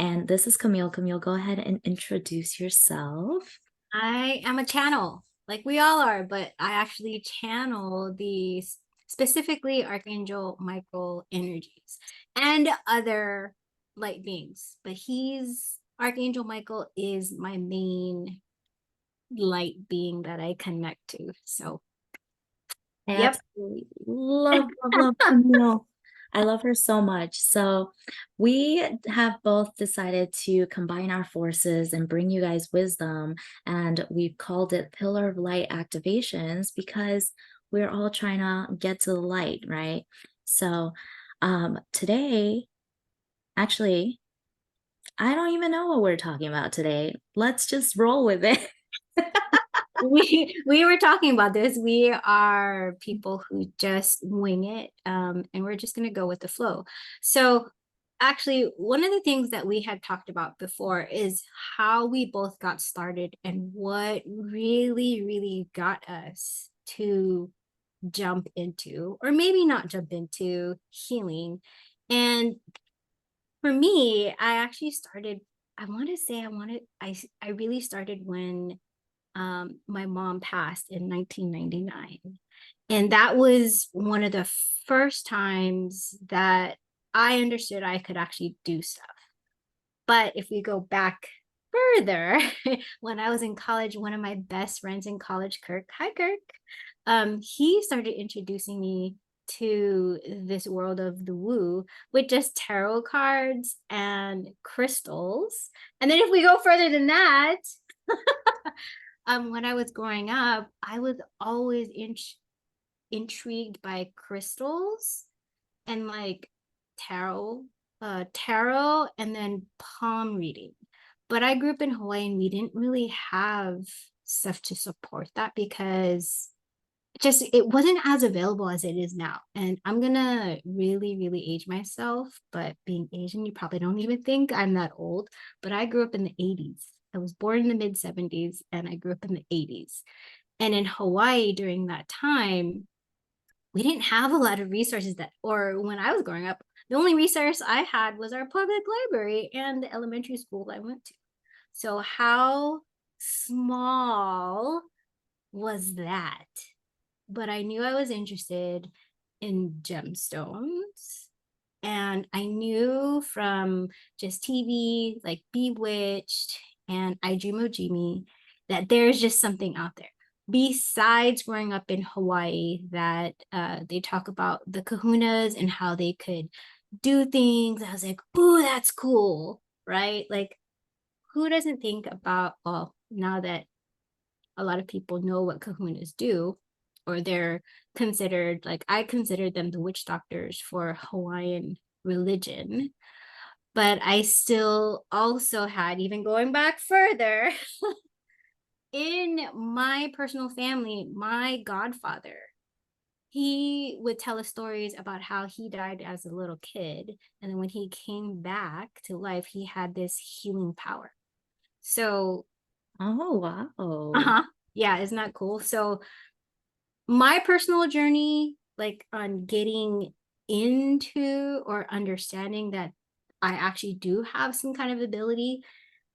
And this is Camille. Camille, go ahead and introduce yourself. I am a channel, like we all are, but I actually channel the specifically Archangel Michael energies and other light beings. But Archangel Michael is my main light being that I connect to. So, I yep. absolutely love Camille. I love her so much. So, we have both decided to combine our forces and bring you guys wisdom. And we've called it Pillar of Light activations because we're all trying to get to the light, right? So, today, actually, I don't even know what we're talking about today. Let's just roll with it. We were talking about this. We are people who just wing it, and we're just gonna go with the flow. So actually, one of the things that we had talked about before is how we both got started and what really got us to jump into, or maybe not jump into, healing. And for me, I actually started, I want to say I really started when my mom passed in 1999. And that was one of the first times that I understood I could actually do stuff. But if we go back further, when I was in college, one of my best friends in college, Kirk, hi Kirk, he started introducing me to this world of the woo with just tarot cards and crystals. And then if we go further than that, when I was growing up, I was always intrigued by crystals and like tarot, tarot, and then palm reading. But I grew up in Hawaii and we didn't really have stuff to support that because just it wasn't as available as it is now. And I'm gonna really age myself, but being Asian, you probably don't even think I'm that old. But I grew up in the 80s. I was born in the mid 70s and I grew up in the 80s. And in Hawaii during that time, we didn't have a lot of resources that, or when I was growing up, the only resource I had was our public library and the elementary school I went to. So, how small was that? But I knew I was interested in gemstones. And I knew from just TV, like Bewitched and I Dream of Jimmy, that there's just something out there. Besides growing up in Hawaii, that they talk about the kahunas and how they could do things. I was like, ooh, that's cool, right? Like, who doesn't think about, well, now that a lot of people know what kahunas do, or they're considered, like I consider them the witch doctors for Hawaiian religion. But I still also had, even going back further, in my personal family, my godfather, he would tell us stories about how he died as a little kid. And then when he came back to life, he had this healing power. So, Oh, wow. uh-huh. Yeah, isn't that cool? So my personal journey, like on getting into or understanding that I actually do have some kind of ability,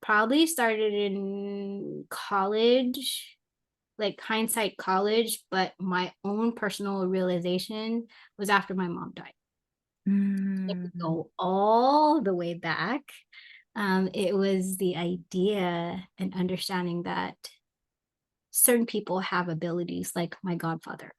probably started in college, like hindsight college, but my own personal realization was after my mom died. If we Mm, go all the way back, it was the idea and understanding that certain people have abilities, like my godfather.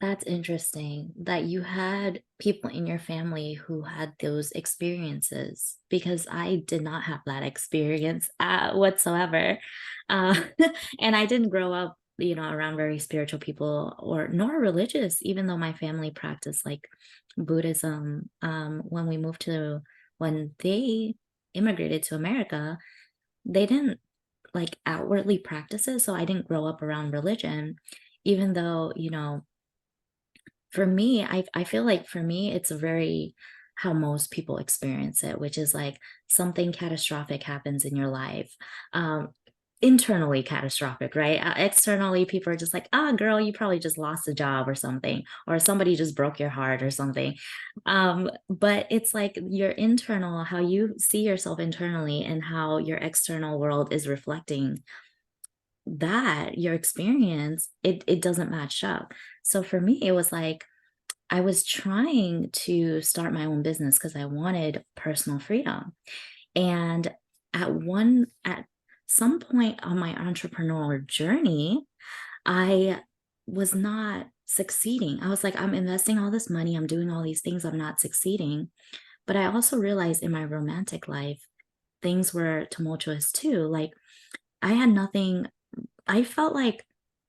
that's interesting that you had people in your family who had those experiences because I did not have that experience whatsoever. Uh, and I didn't grow up, around very spiritual people or nor religious, even though my family practiced like Buddhism. When they immigrated to America, they didn't like outwardly practice it. So I didn't grow up around religion, even though, for me, I feel like for me, it's a very how most people experience it, which is like something catastrophic happens in your life. Um, internally catastrophic, right? Externally, people are just like, ah, girl, you probably just lost a job or something, or somebody just broke your heart or something. But it's like your internal, how you see yourself internally and how your external world is reflecting that, your experience, it doesn't match up. So for me, it was like I was trying to start my own business because I wanted personal freedom. And at some point on my entrepreneurial journey, I was not succeeding. I was like, I'm investing all this money, I'm doing all these things, I'm not succeeding. But I also realized in my romantic life, things were tumultuous too. Like I had nothing, I felt like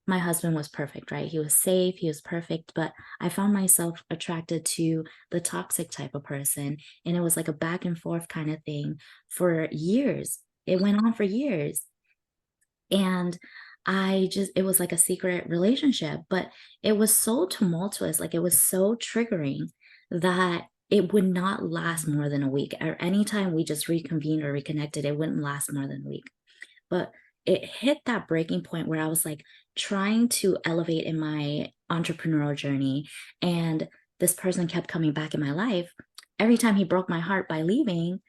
my husband was perfect, right? He was safe, he was perfect, but I found myself attracted to the toxic type of person. And it was like a back and forth kind of thing for years. It went on for years. And it was like a secret relationship, but it was so tumultuous, like it was so triggering that it would not last more than a week. Or anytime we just reconvened or reconnected, it wouldn't last more than a week. But it hit that breaking point where I was like trying to elevate in my entrepreneurial journey. And this person kept coming back in my life. Every time he broke my heart by leaving,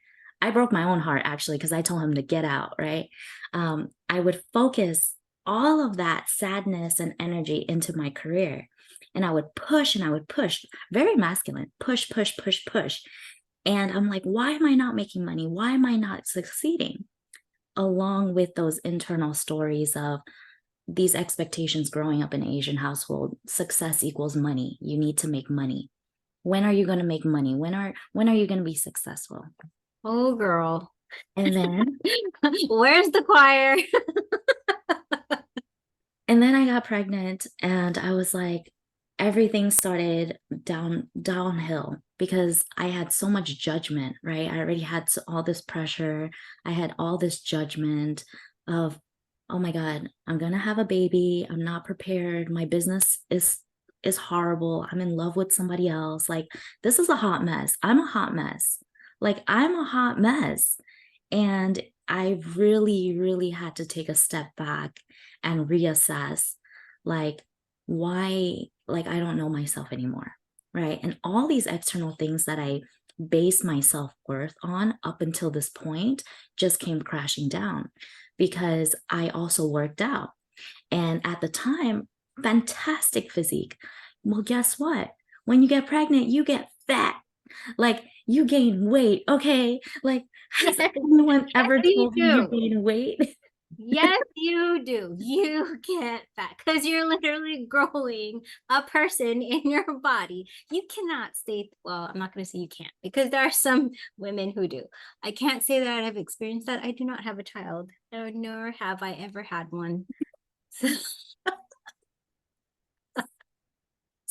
I broke my own heart actually, because I told him to get out, right? I would focus all of that sadness and energy into my career. And I would push and I would push, very masculine, push, push, push, push. And I'm like, why am I not making money? Why am I not succeeding? Along with those internal stories of these expectations growing up in an Asian household, success equals money. You need to make money. When are you going to make money? When are you going to be successful? Oh, girl. And then Where's the choir? And then I got pregnant and I was like, everything started downhill because I had so much judgment, right? I already had all this pressure. I had all this judgment of, oh my God, I'm gonna have a baby. I'm not prepared. My business is horrible. I'm in love with somebody else. Like this is a hot mess. I'm a hot mess. Like I'm a hot mess. And I really, really had to take a step back and reassess like why like I don't know myself anymore, right? And all these external things that I based my self-worth on up until this point just came crashing down because I also worked out. And at the time, fantastic physique. Well, guess what? When you get pregnant, you get fat. Like you gain weight, okay? Like has Yes, anyone ever you told you you do. gain weight? Yes, you do. You get fat because you're literally growing a person in your body. You cannot stay, well, I'm not going to say you can't because there are some women who do. I can't say that I've experienced that. I do not have a child, nor have I ever had one. So,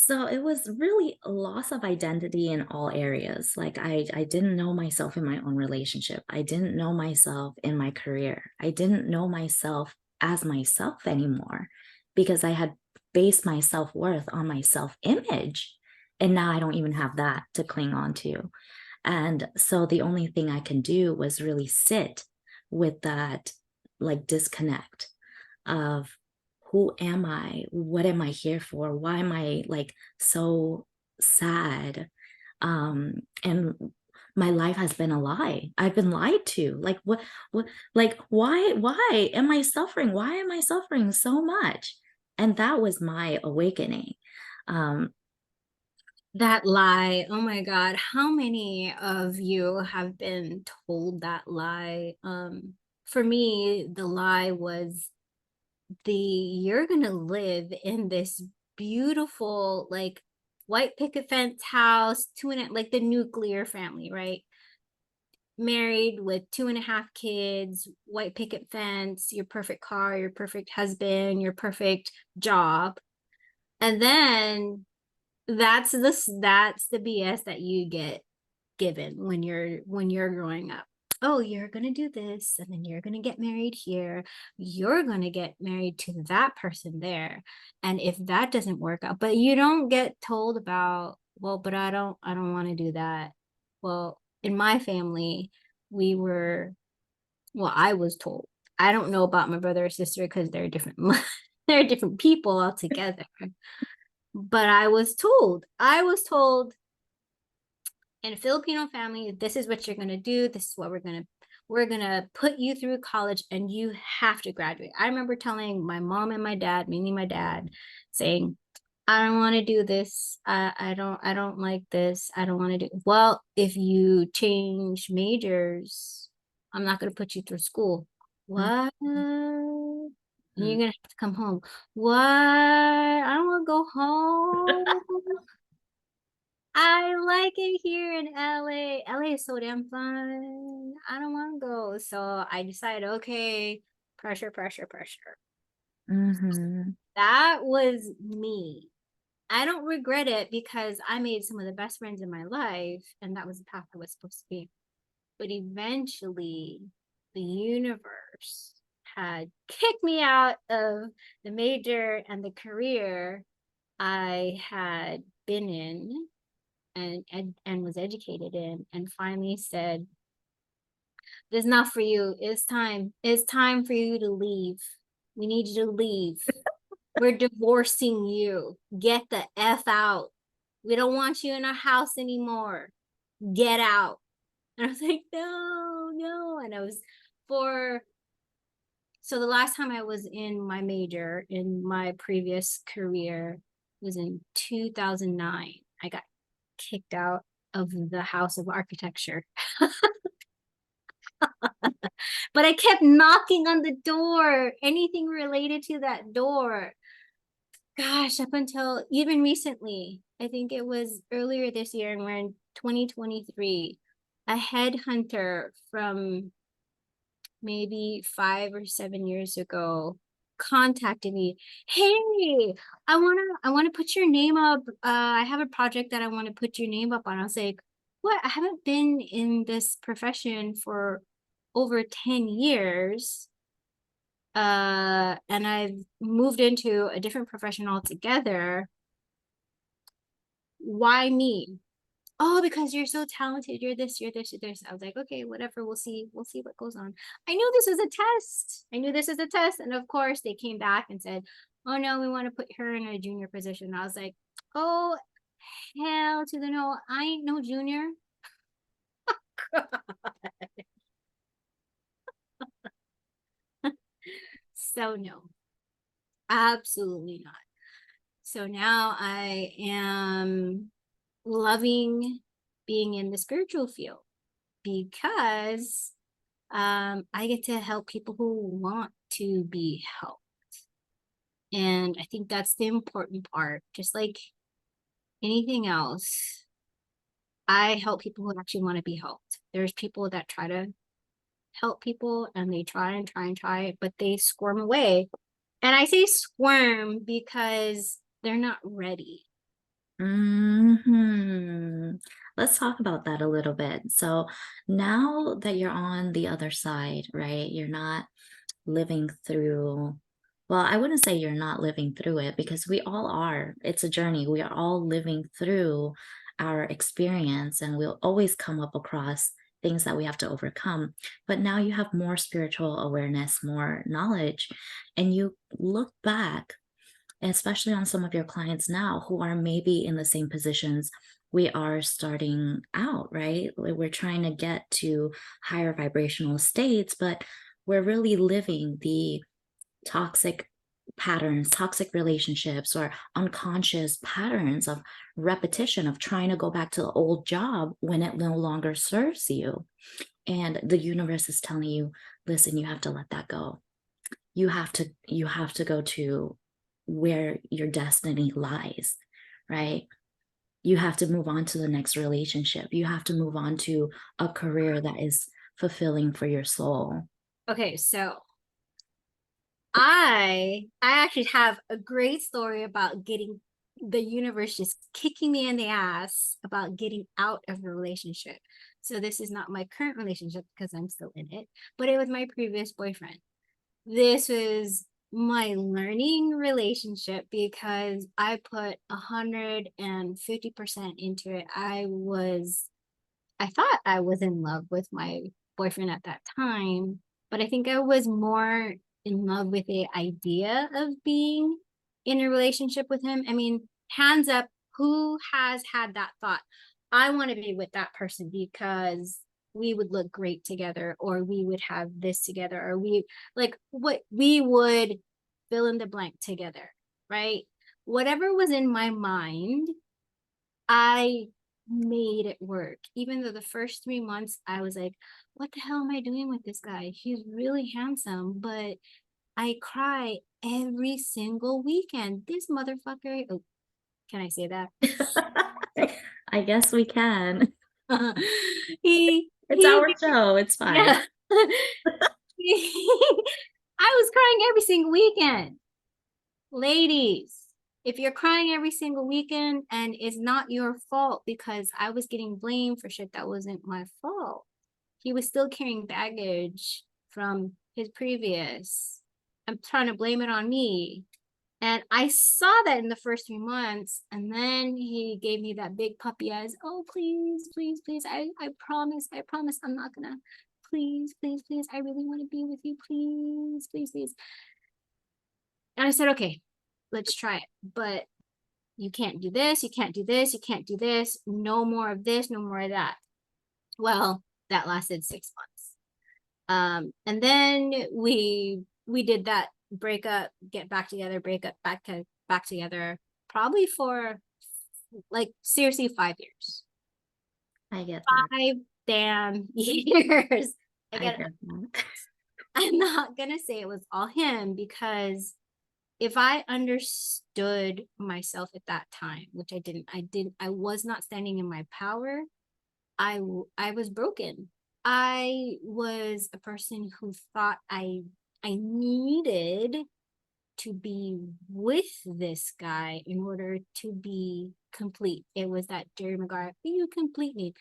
So it was really a loss of identity in all areas. Like I didn't know myself in my own relationship. I didn't know myself in my career. I didn't know myself as myself anymore because I had based my self-worth on my self-image. And now I don't even have that to cling on to. And so the only thing I can do was really sit with that like disconnect of who am I? What am I here for? Why am I like so sad? And my life has been a lie. I've been lied to. Like what like why am I suffering? Why am I suffering so much? And that was my awakening. Um, that lie. Oh my God. How many of you have been told that lie? For me, the lie was you're gonna live in this beautiful like white picket fence house, like the nuclear family, right? Married with 2.5 kids, white picket fence, your perfect car, your perfect husband, your perfect job. And then that's the BS that you get given when you're growing up. Oh, you're going to do this and then you're going to get married here. You're going to get married to that person there. And if that doesn't work out, but you don't get told about, well, but I don't want to do that. Well, in my family, we were well, I was told. I don't know about my brother or sister because they're different. They're different people altogether. But I was told in a Filipino family, this is what you're gonna do. This is what we're gonna put you through college, and you have to graduate. I remember telling my mom and my dad, mainly my dad, saying, I don't want to do this. I don't like this. I don't want to do. Well, if you change majors, I'm not gonna put you through school. What? And you're Mhm. gonna have to come home. What? I don't want to go home. I like it here in LA. LA is so damn fun. I don't want to go. So I decided, okay, pressure, pressure, pressure. Mhm. That was me. I don't regret it because I made some of the best friends in my life, and that was the path I was supposed to be. But eventually, the universe had kicked me out of the major and the career I had been in and was educated in, and finally said, "This is not for you. It's time. It's time for you to leave. We need you to leave. We're divorcing you. Get the F out. We don't want you in our house anymore. Get out." And I was like, no, no. And I was for so the last time I was in my major in my previous career was in 2009. I got kicked out of the House of Architecture. But I kept knocking on the door, anything related to that door. Gosh, up until even recently, I think it was earlier this year, and we're in 2023, a headhunter from maybe 5 or 7 years ago contacted me. Hey, I wanna put your name up. I have a project that I want to put your name up on. I was like, what? I haven't been in this profession for over 10 years. And I've moved into a different profession altogether. Why me? Oh, because you're so talented. You're this, you're this, you're this. I was like, okay, whatever. We'll see. We'll see what goes on. I knew this was a test. I knew this was a test. And of course, they came back and said, oh, no, we want to put her in a junior position. I was like, oh, hell to the no. I ain't no junior. So, no, absolutely not. So now I am loving being in the spiritual field because I get to help people who want to be helped. And I think that's the important part. Just like anything else, I help people who actually want to be helped. There's people that try to help people and they try and try and try, but they squirm away. And I say squirm because they're not ready. Mhm. Let's talk about that a little bit. So now that you're on the other side, right? You're not living through, well, I wouldn't say you're not living through it because we all are. It's a journey. We are all living through our experience and we'll always come up across things that we have to overcome. But now you have more spiritual awareness, more knowledge, and you look back, especially on some of your clients now who are maybe in the same positions we are starting out, right? Like we're trying to get to higher vibrational states, but we're really living the toxic patterns, toxic relationships, or unconscious patterns of repetition of trying to go back to the old job when it no longer serves you. And the universe is telling you, listen, you have to let that go. You have to go to where your destiny lies, right? You have to move on to the next relationship. You have to move on to a career that is fulfilling for your soul. Okay, so I actually have a great story about getting the universe just kicking me in the ass about getting out of a relationship. So this is not my current relationship because I'm still in it, but it was my previous boyfriend. This was my learning relationship because I put 150% into it. I thought I was in love with my boyfriend at that time, but I think I was more in love with the idea of being in a relationship with him. I mean, hands up, who has had that thought? I want to be with that person because we would look great together, or we would have this together, or we like what we would fill in the blank together, right? Whatever was in my mind, I made it work. Even though the first 3 months I was like, what the hell am I doing with this guy? He's really handsome, but I cry every single weekend. This motherfucker. Oh, can I say that? I guess we can. It's he our show. It's fine. yeah. I was crying every single weekend. Ladies, if you're crying every single weekend and it's not your fault, because I was getting blamed for shit that wasn't my fault. He was still carrying baggage from his previous. I'm trying to blame it on me. And I saw that in the first 3 months. And then he gave me that big puppy eyes. Oh, please, please, please. I promise I'm not gonna. Please, please, please. I really want to be with you. Please, please, please. And I said, okay, let's try it. But you can't do this, you can't do this, you can't do this. No more of this, no more of that. Well, that lasted 6 months. And then we did that breakup, get back together, break up, back together, probably for like seriously 5 years. I get that. 5 damn years. I Again, get that. I'm not gonna say it was all him, because if I understood myself at that time, which I was not standing in my power. I was broken. I was a person who thought I needed to be with this guy in order to be complete. It was that Jerry Maguire, you complete me.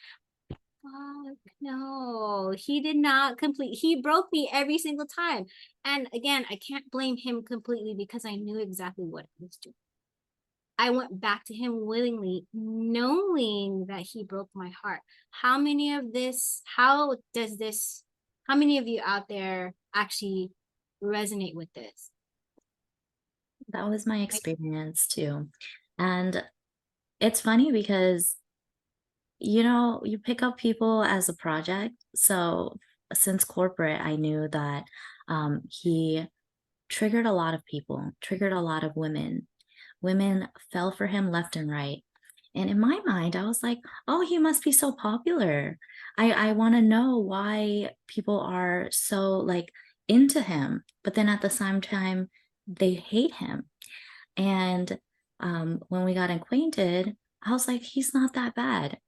Fuck no, he did not complete. He broke me every single time. And again, I can't blame him completely because I knew exactly what I was doing. I went back to him willingly, knowing that he broke my heart. How many of you out there actually resonate with this? That was my Like, experience too. And it's funny because, you pick up people as a project. So since corporate, I knew that he triggered a lot of people, triggered a lot of women. Women fell for him left and right. And in my mind, I was like, oh, he must be so popular. I want to know why people are so like into him. But then at the same time, they hate him. And when we got acquainted, I was like, he's not that bad.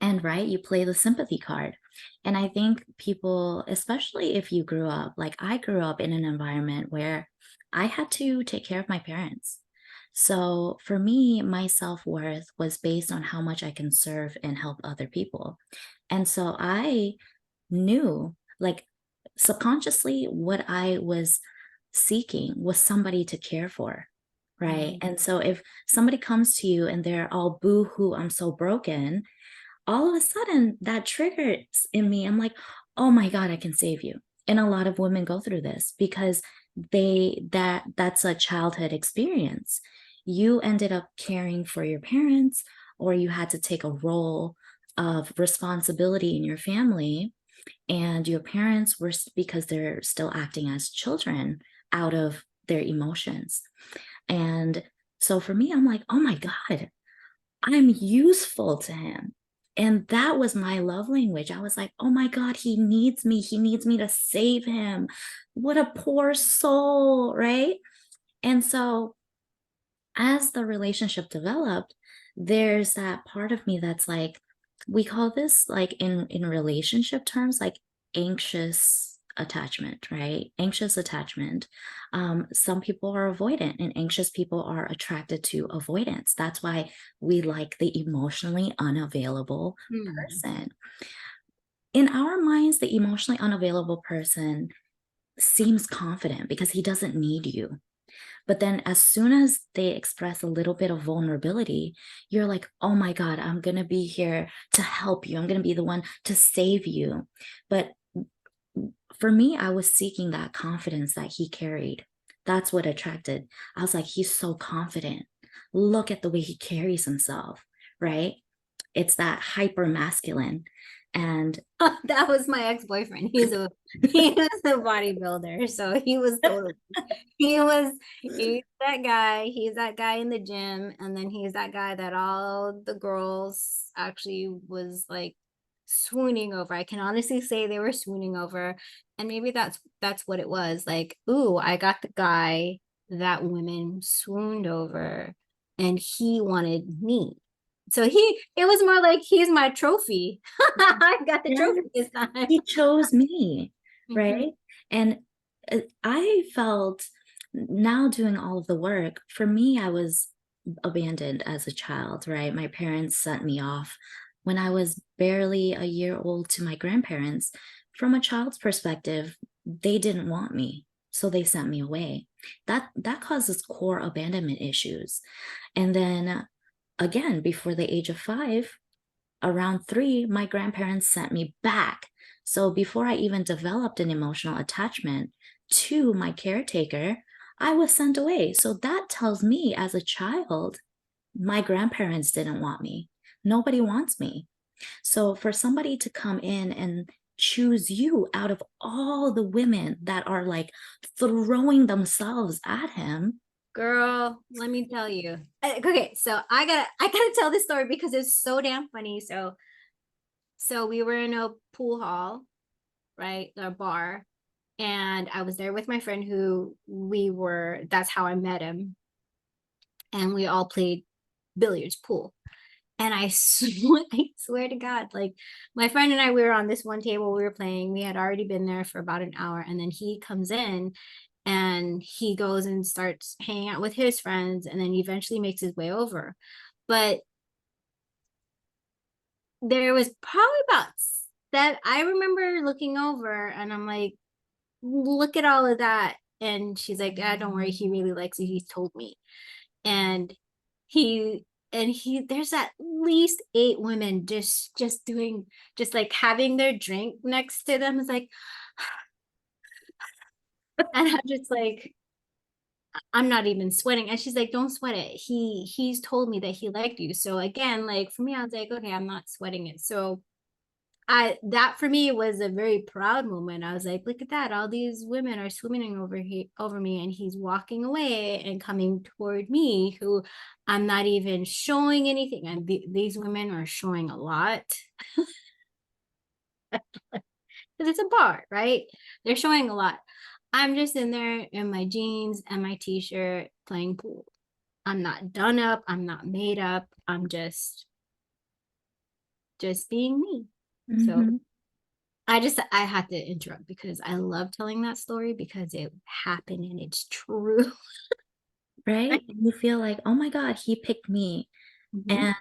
And right, you play the sympathy card. And I think people, especially if you grew up, like I grew up in an environment where I had to take care of my parents. So for me, my self worth was based on how much I can serve and help other people. And so I knew, like subconsciously, what I was seeking was somebody to care for. Right. mm, And so if somebody comes to you and they're all boo hoo, I'm so broken, all of a sudden that triggers in me. I'm like, oh my God, I can save you. And a lot of women go through this because that's a childhood experience. You ended up caring for your parents, or you had to take a role of responsibility in your family, and your parents were because they're still acting as children out of their emotions. And so for me, I'm like, oh my God, I'm useful to him. And that was my love language. I was like, oh my God, he needs me. He needs me to save him. What a poor soul, right? And so as the relationship developed, there's that part of me that's like, we call this like in relationship terms, like anxious attachment, right? Anxious attachment. Some people are avoidant, and anxious people are attracted to avoidance. That's why we like the emotionally unavailable mm, person. In our minds, the emotionally unavailable person seems confident because he doesn't need you. But then as soon as they express a little bit of vulnerability, you're like, oh my God, I'm going to be here to help you. I'm going to be the one to save you. But for me, I was seeking that confidence that he carried. That's what attracted. I was like, he's so confident. Look at the way he carries himself, right? It's that hyper masculine. And That was my ex-boyfriend. He was a bodybuilder. So he's that guy. He's that guy in the gym. And then he's that guy that all the girls actually was like swooning over. I can honestly say they were swooning over. And maybe that's what it was. Like, ooh, I got the guy that women swooned over, and he wanted me. So it was more like he's my trophy. I got the yeah, trophy this time. he chose me, Mhm. right? And I felt now doing all of the work, for me, I was abandoned as a child, right? My parents sent me off when I was barely a year old to my grandparents. From a child's perspective, they didn't want me, so they sent me away. That causes core abandonment issues. And then again, before the age of 5, around 3, my grandparents sent me back. So before I even developed an emotional attachment to my caretaker, I was sent away. So that tells me as a child, my grandparents didn't want me. Nobody wants me. So for somebody to come in and choose you out of all the women that are like throwing themselves at him. Girl, let me tell you. Okay, so I gotta tell this story because it's so damn funny. So we were in a pool hall, right? A bar. And I was there with my friend who that's how I met him. And we all played billiards pool. And I swear to God, like my friend and I, we were on this one table, we were playing. We had already been there for about an hour. And then he comes in and he goes and starts hanging out with his friends and then eventually makes his way over. But there was probably about that. I remember looking over and I'm like, look at all of that. And she's like, ah, don't worry, he really likes you. He's told me. And he there's at least 8 women just doing just like having their drink next to them. It's like, and I'm just like, I'm not even sweating. And she's like, don't sweat it. He's told me that he liked you. So again, like for me, I was like, okay, I'm not sweating it. So I that for me was a very proud moment. I was like, look at that. All these women are swimming over me, and he's walking away and coming toward me, who I'm not even showing anything. And these women are showing a lot because it's a bar, right? They're showing a lot. I'm just in there in my jeans and my t-shirt playing pool. I'm not done up. I'm not made up. I'm just being me. So Mhm. I had to interrupt because I love telling that story because it happened and it's true. Right? You feel like, oh my God, he picked me. Mhm. And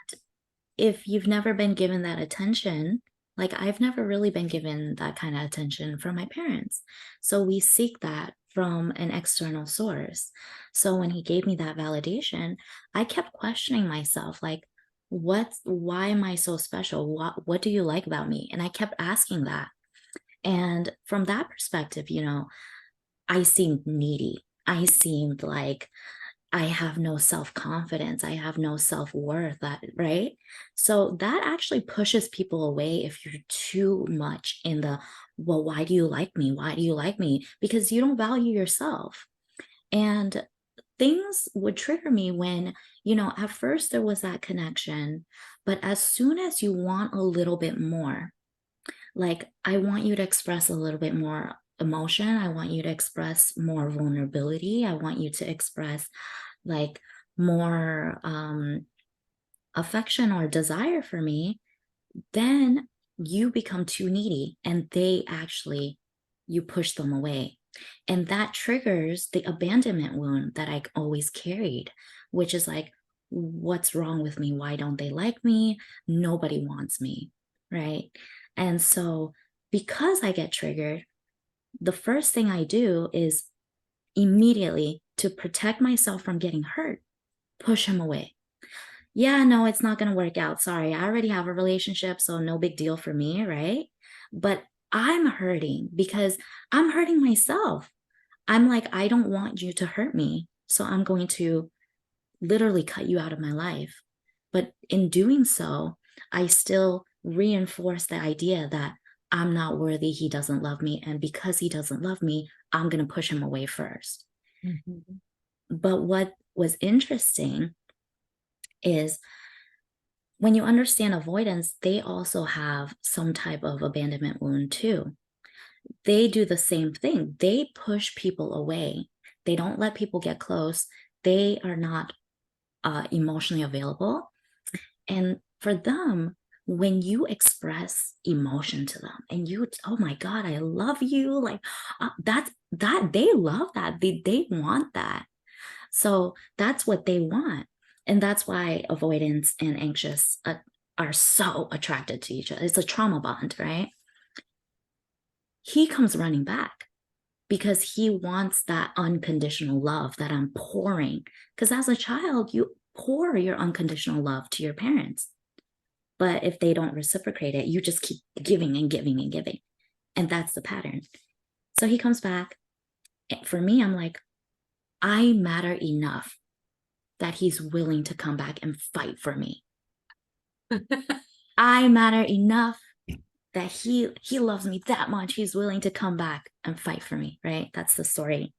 if you've never been given that attention, like I've never really been given that kind of attention from my parents. So we seek that from an external source. So when he gave me that validation, I kept questioning myself, like, why am I so special? What do you like about me? And I kept asking that. And from that perspective, I seemed needy. I seemed like I have no self-confidence. I have no self-worth, that, right? So that actually pushes people away if you're too much in the, well, why do you like me? Why do you like me? Because you don't value yourself. And things would trigger me when, at first there was that connection, but as soon as you want a little bit more, like I want you to express a little bit more emotion. I want you to express more vulnerability. I want you to express like more affection or desire for me, then you become too needy and you push them away. And that triggers the abandonment wound that I always carried, which is like, what's wrong with me? Why don't they like me? Nobody wants me. Right. And so, because I get triggered, the first thing I do is immediately to protect myself from getting hurt, push him away. Yeah, no, it's not going to work out. Sorry, I already have a relationship, so no big deal for me, right? But I'm hurting because I'm hurting myself. I'm like, I don't want you to hurt me. So I'm going to literally cut you out of my life. But in doing so, I still reinforce the idea that I'm not worthy. He doesn't love me. And because he doesn't love me, I'm going to push him away first. Mhm. But what was interesting is when you understand avoidance, they also have some type of abandonment wound too. They do the same thing. They push people away. They don't let people get close. They are not emotionally available. And for them, when you express emotion to them and you, oh my God, I love you, like that they love that. They want that. So that's what they want. And that's why avoidance and anxious are so attracted to each other. It's a trauma bond, right? He comes running back because he wants that unconditional love that I'm pouring. Because as a child, you pour your unconditional love to your parents. But if they don't reciprocate it, you just keep giving and giving and giving. And that's the pattern. So he comes back. For me, I'm like, I matter enough that he's willing to come back and fight for me. I matter enough that he loves me that much. He's willing to come back and fight for me, right? That's the story.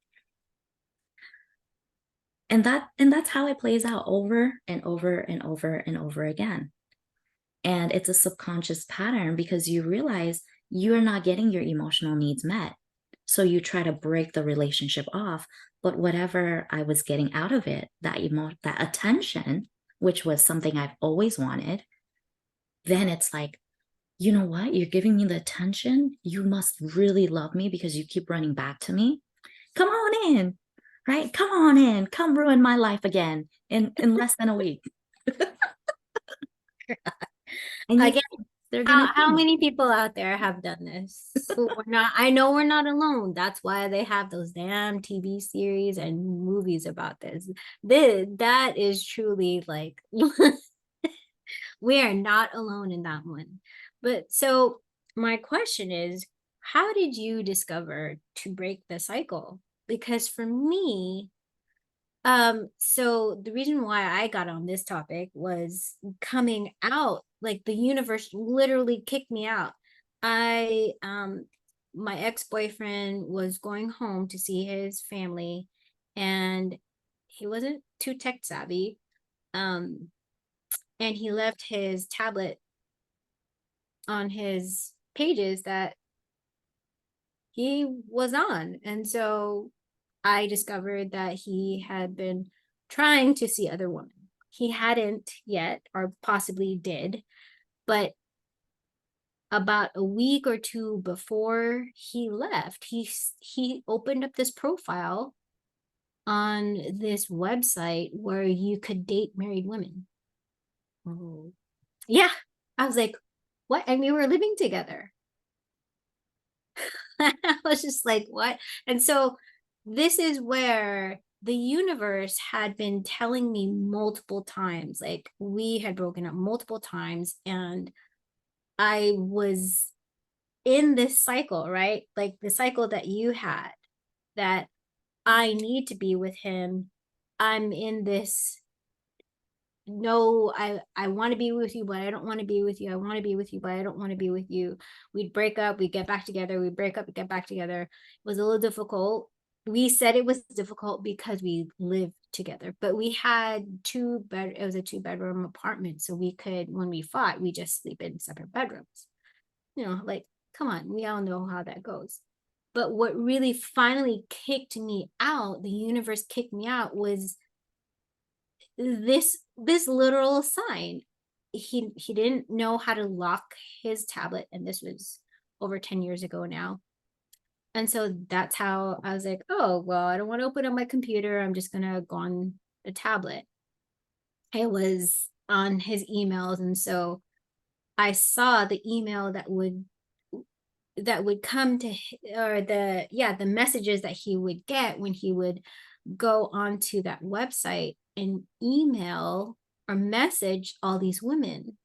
And that's how it plays out over and over and over and over again. And it's a subconscious pattern because you realize you're not getting your emotional needs met. So you try to break the relationship off. But whatever I was getting out of it, that attention, which was something I've always wanted, then it's like, you know what? You're giving me the attention. You must really love me because you keep running back to me. Come on in, right? Come on in. Come ruin my life again in less than a week. And you Again, think they're gonna how do. many people out there have done this? Who we're not, I know we're not alone. That's why they have those damn TV series and movies about this. That is truly like we are not alone in that one. But so my question is, how did you discover to break the cycle? Because for me, so the reason why I got on this topic was coming out, like the universe literally kicked me out. I my ex-boyfriend was going home to see his family and he wasn't too tech savvy. Um and he left his tablet on his pages that he was on. And so I discovered that he had been trying to see other women. He hadn't yet, or possibly did, but about a week or two before he left, he opened up this profile on this website where you could date married women. Oh. Yeah. I was like, what? And we were living together. I was just like, what? And so this is where the universe had been telling me multiple times, like we had broken up multiple times, and I was in this cycle, right? Like the cycle that you had, that I need to be with him. I'm in this, no, I want to be with you, but I don't want to be with you. I want to be with you, but I don't want to be with you. We'd break up, we'd get back together, we'd break up, we get back together. It was a little difficult. We said it was difficult because we lived together, but we had it was a two-bedroom apartment, so we could, when we fought, we just sleep in separate bedrooms. Like, come on, we all know how that goes. But what really finally kicked me out, the universe kicked me out, was this literal sign. He didn't know how to lock his tablet, and this was over 10 years ago now. And so that's how I was like, oh well, I don't want to open up my computer, I'm just gonna go on the tablet. It was on his emails, and so I saw the email that would come to, or the messages that he would get when he would go onto that website and email or message all these women.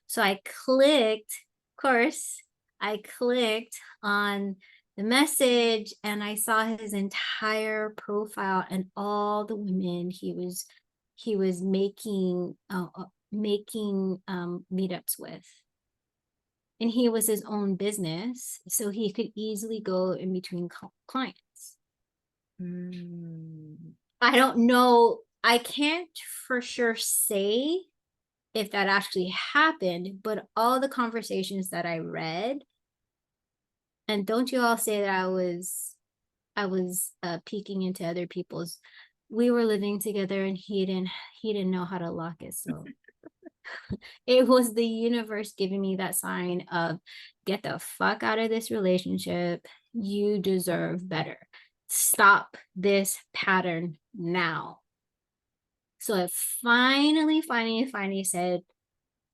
So I clicked, of course, I clicked on the message and I saw his entire profile and all the women he was making meetups with. And he was his own business, so he could easily go in between clients. Mm. I don't know. I can't for sure say if that actually happened, but all the conversations that I read, and don't you all say that I was peeking into other people's. We were living together, and he didn't know how to lock it, so it was the universe giving me that sign of get the fuck out of this relationship. You deserve better. Stop this pattern now. So it finally said,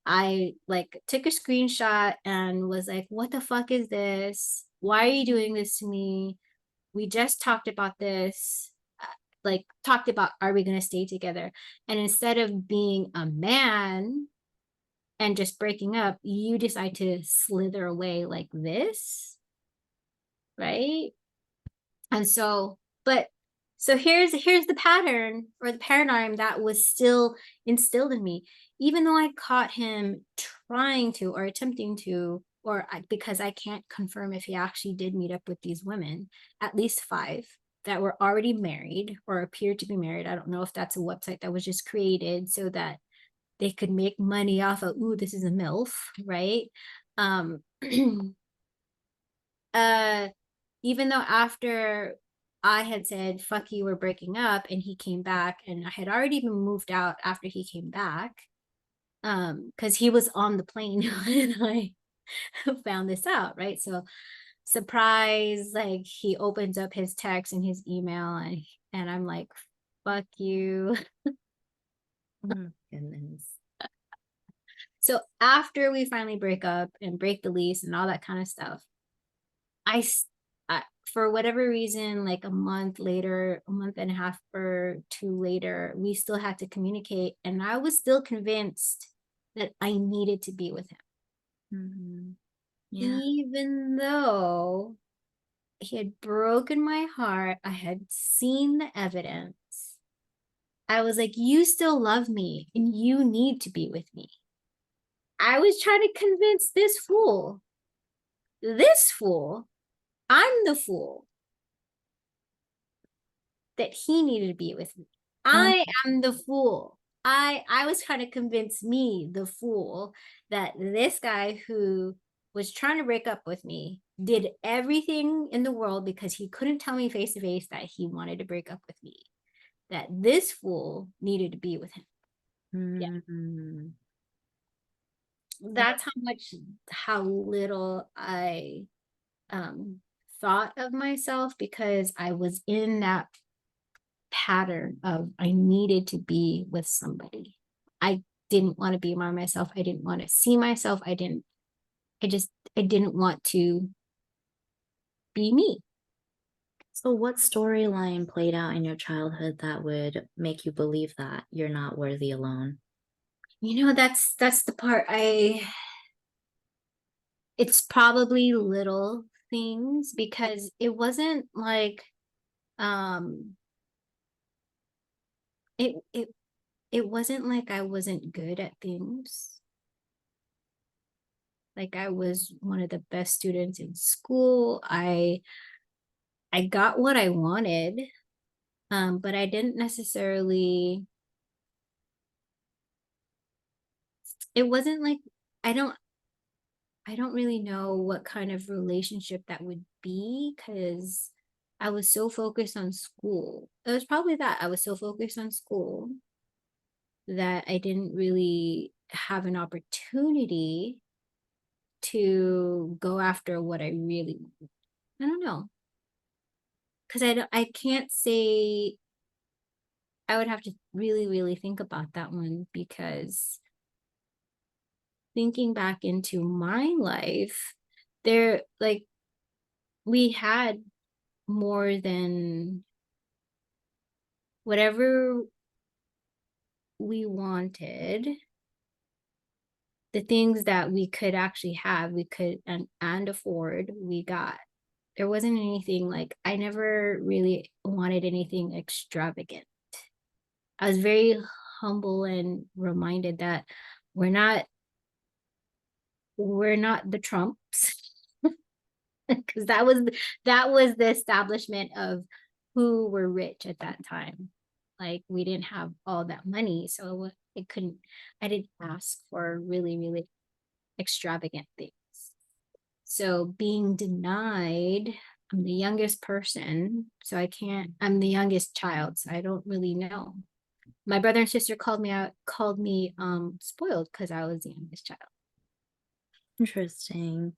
I like took a screenshot and was like, what the fuck is this? Why are you doing this to me? We just talked about this. Like, talked about, are we going to stay together? And instead of being a man and just breaking up, you decide to slither away like this, right? And so, but so here's the pattern or the paradigm that was still instilled in me, even though I caught him trying to or attempting to, because I can't confirm if he actually did meet up with these women, at least five that were already married or appeared to be married. I don't know if that's a website that was just created so that they could make money off of, ooh, this is a MILF, right? Um, uh, even though after I had said, fuck you, we're breaking up, and he came back, and I had already been moved out after he came back, because he was on the plane when I found this out, right? So surprise, like he opens up his text and his email, and I'm like, fuck you. Oh, goodness. So after we finally break up and break the lease and all that kind of stuff, I, for whatever reason, like a month later, a month and a half or two later, we still had to communicate. And I was still convinced that I needed to be with him. Mm-hmm. Yeah. Even though he had broken my heart, I had seen the evidence. I was like, you still love me and you need to be with me. I was trying to convince this fool, I'm the fool that he needed to be with me. Oh, I am the fool. I was trying to convince me, the fool, that this guy who was trying to break up with me did everything in the world because he couldn't tell me face to face that he wanted to break up with me. That this fool needed to be with him. Yeah. mm-hmm. That's how little I thought of myself because I was in that pattern of I needed to be with somebody. I didn't want to be by myself. I didn't want to see myself. I didn't want to be me. So, what storyline played out in your childhood that would make you believe that you're not worthy alone? That's the part it's probably little things because it wasn't like um it it wasn't like I wasn't good at things. Like I was one of the best students in school. I got what I wanted, but I didn't necessarily. It wasn't like I don't. I don't really know what kind of relationship that would be because I was so focused on school. It was probably that I was so focused on school that I didn't really have an opportunity to go after what I really want. I don't know because I can't say. I would have to really think about that one because thinking back into my life, there like we had more than whatever we wanted. the things that we could actually have, we could and afford, we got. There wasn't anything like I never really wanted anything extravagant. I was very humble and reminded that we're not we're not the Trumps because that was the establishment of who were rich at that time. Like we didn't have all that money, so it couldn't. I didn't ask for really extravagant things. So being denied, I'm the youngest person, so I can't. I'm the youngest child, so I don't really know. My brother and sister called me spoiled because I was the youngest child. Interesting.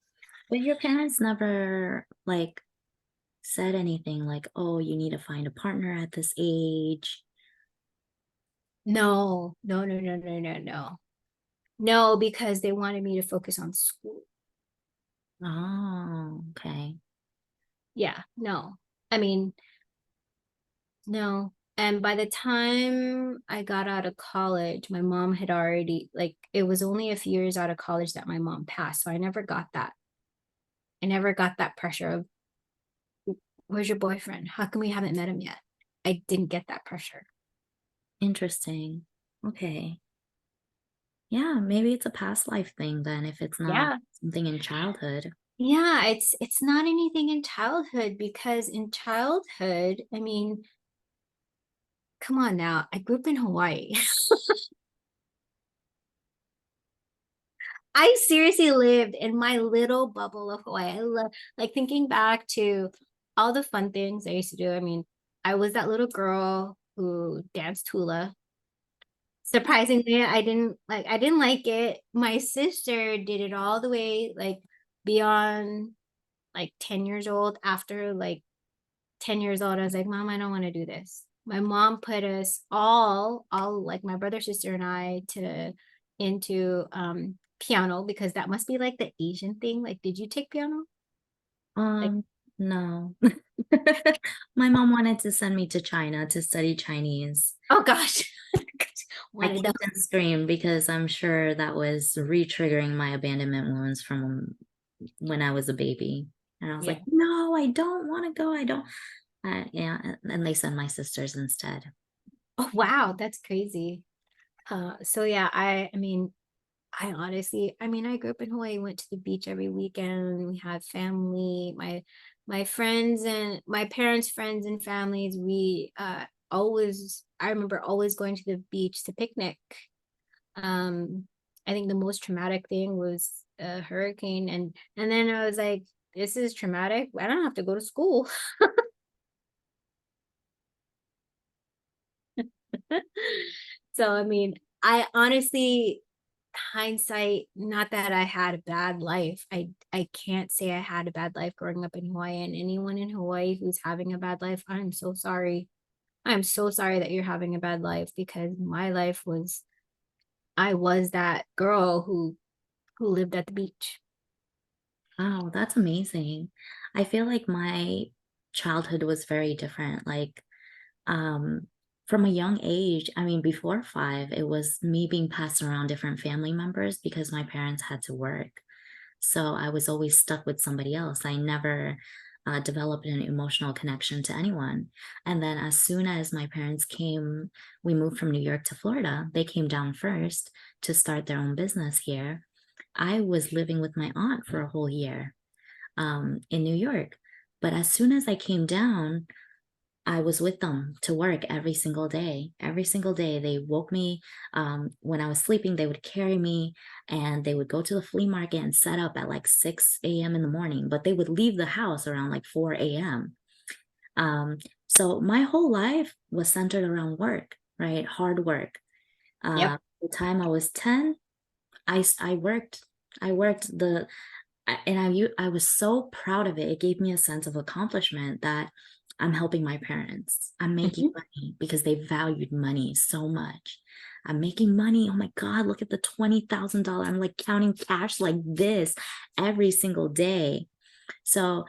But your parents never like said anything like, "Oh, you need to find a partner at this age." No. No, because they wanted me to focus on school. Oh, okay. Yeah, no. I mean, no. And by the time I got out of college, my mom had already, like, it was only a few years out of college that my mom passed. So I never got that. I never got that pressure of, where's your boyfriend? How come we haven't met him yet? I didn't get that pressure. Interesting. Okay. Yeah, maybe it's a past life thing then if it's not Yeah. something in childhood. Yeah, it's not anything in childhood because in childhood, I mean, come on now. I grew up in Hawaii. I seriously lived in my little bubble of Hawaii. I love like thinking back to all the fun things I used to do. I mean, I was that little girl who danced hula. Surprisingly, I didn't like it. My sister did it all the way like beyond like 10 years old. After like 10 years old, I was like, Mom, I don't want to do this. My mom put us all like my brother, sister, and I to into piano because that must be like the Asian thing. Like, did you take piano? Like, Um, no. My mom wanted to send me to China to study Chinese. oh gosh, I wanted to. kicked and screamed because I'm sure that was re-triggering my abandonment wounds from when I was a baby. And I was Yeah. like, no, I don't want to go. I don't. Yeah, and they sent my sisters instead. Oh wow, that's crazy. So yeah, I mean, I honestly, I mean, I grew up in Hawaii, went to the beach every weekend. We had family, my friends and my parents' friends and families. We always, I remember always going to the beach to picnic. Um, I think the most traumatic thing was a hurricane, and then I was like, this is traumatic. I don't have to go to school. So I mean, I honestly, hindsight, not that I had a bad life. I can't say I had a bad life growing up in Hawaii. And anyone in Hawaii who's having a bad life, I'm so sorry. I'm so sorry that you're having a bad life because my life was, I was that girl who lived at the beach. Wow, that's amazing. I feel like my childhood was very different. Like, um, from a young age, I mean, before 5, it was me being passed around different family members because my parents had to work. So I was always stuck with somebody else. I never developed an emotional connection to anyone. And then as soon as my parents came, we moved from New York to Florida. They came down first to start their own business here. I was living with my aunt for a whole year in New York. But as soon as I came down, I was with them to work every single day. Every single day, they woke me when I was sleeping. They would carry me and they would go to the flea market and set up at like 6 a.m. in the morning, but they would leave the house around like 4 a.m. So my whole life was centered around work, right? Hard work. Yep. The time I was 10, I worked. I worked and I was so proud of it. It gave me a sense of accomplishment that I'm helping my parents. I'm making Mhm. money because they valued money so much. I'm making money. Oh my God, look at the $20,000. I'm like counting cash like this every single day. So,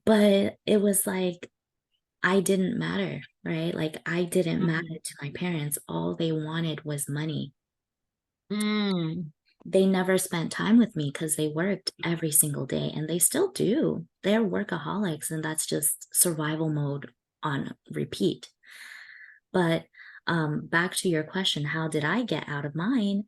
but it was like I didn't matter, right? Like I didn't matter Mhm. to my parents. All they wanted was money. Mm. They never spent time with me because they worked every single day and they still do. They're workaholics, and that's just survival mode on repeat. But back to your question, how did I get out of mine?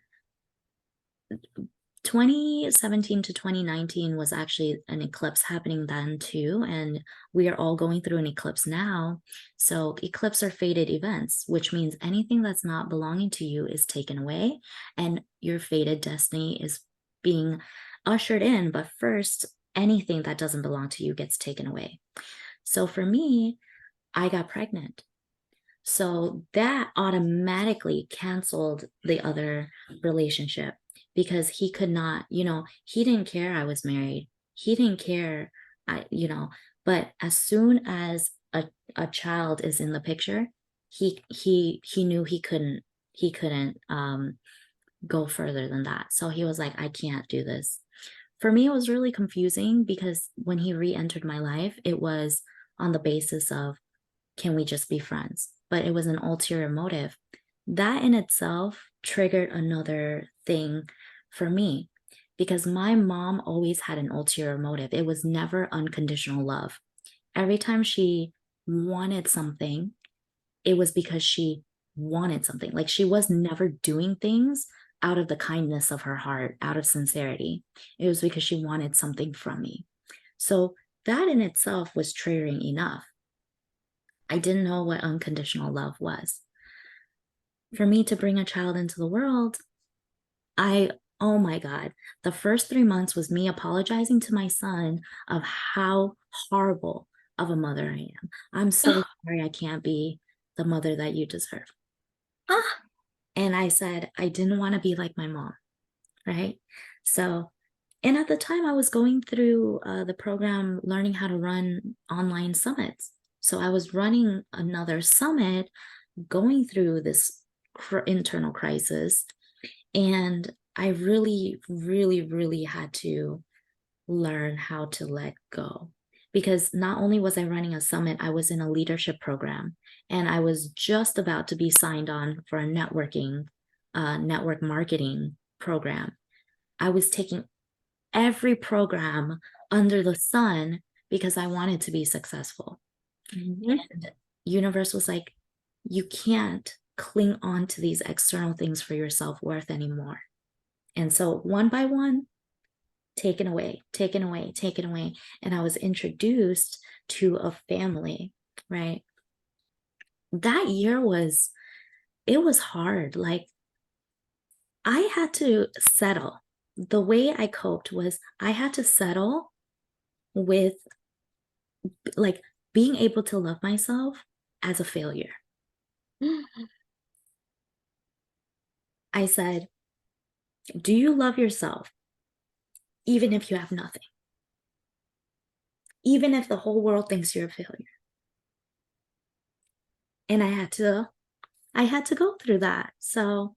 2017 to 2019 was actually an eclipse happening then too, and we are all going through an eclipse now. So eclipse are fated events, which means anything that's not belonging to you is taken away, and your fated destiny is being ushered in. But first, anything that doesn't belong to you gets taken away. So for me, I got pregnant. So that automatically canceled the other relationship because he could not, he didn't care I was married. He didn't care, but as soon as a child is in the picture, he knew he couldn't go further than that. So he was like, I can't do this. For me, it was really confusing because when he re-entered my life, it was on the basis of, can we just be friends? But it was an ulterior motive. That in itself triggered another thing for me because my mom always had an ulterior motive. It was never unconditional love. Every time she wanted something, it was because she wanted something. Like she was never doing things out of the kindness of her heart, out of sincerity. It was because she wanted something from me. So that in itself was triggering enough. I didn't know what unconditional love was. For me to bring a child into the world, oh my God, the first 3 months was me apologizing to my son of how horrible of a mother I am. I'm so sorry I can't be the mother that you deserve. Ah. And I said, I didn't want to be like my mom, right? So, and at the time I was going through the program learning how to run online summits. So I was running another summit, going through this internal crisis. And I really, really, really had to learn how to let go. Because not only was I running a summit, I was in a leadership program and I was just about to be signed on for a network marketing program. I was taking every program under the sun because I wanted to be successful. Mhm. And universe was like, you can't cling on to these external things for your self-worth anymore. And so one by one, taken away, taken away, taken away. And I was introduced to a family, right? That year it was hard. Like I had to settle. The way I coped was I had to settle with like being able to love myself as a failure. I said, do you love yourself even if you have nothing? Even if the whole world thinks you're a failure? And I had to go through that. So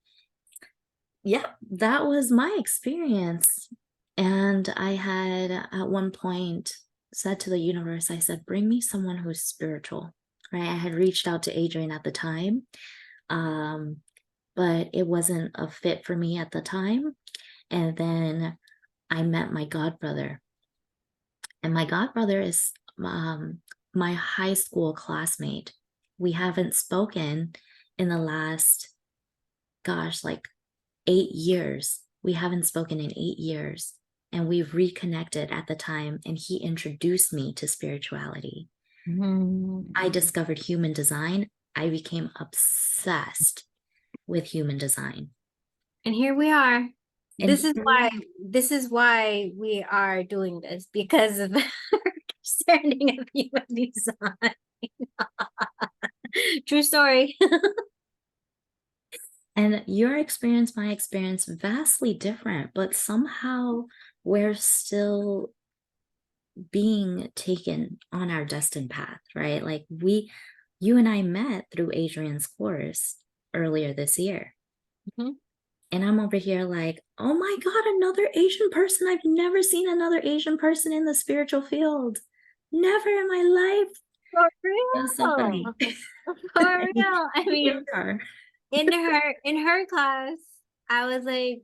yeah, that was my experience. And I had at one point said to the universe, I said, bring me someone who's spiritual, right? I had reached out to Adrian at the time, um, but it wasn't a fit for me at the time. And then I met my godbrother, and my godbrother is my high school classmate. We haven't spoken in the last, gosh, like 8 years. We haven't spoken in 8 years. And we reconnected at the time, and he introduced me to spirituality. I Mhm. discovered human design. I became obsessed with human design. And here we are. And This is here we why are. this is why we are doing this because of our understanding of human design. True story. And your experience, my experience, vastly different, but somehow we're still being taken on our destined path, right? Like you and I met through Adrian's course earlier this year. Mhm. And I'm over here like, oh my God, another Asian person. I've never seen another Asian person in the spiritual field. Never in my life. For It was so real. funny. For real. I Here mean, we are. in her class, I was like,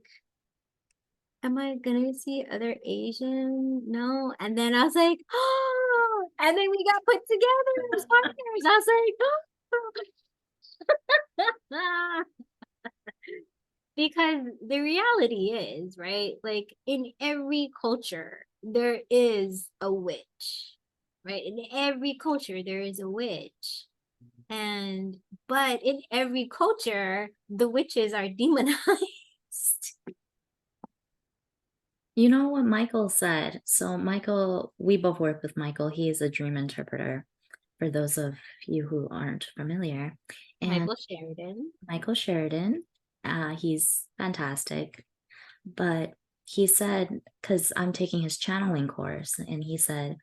am I gonna see other Asian? No. And then I was like, oh, and then we got put together as partners. I was like, oh. Because the reality is, right? Like in every culture, there is a witch, right? In every culture, there is a witch. And, but in every culture, the witches are demonized. You know what Michael said? So, Michael, we both work with Michael. He is a dream interpreter, for those of you who aren't familiar. And Michael Sheridan. Michael Sheridan, he's fantastic. But he said, because I'm taking his channeling course, and he said,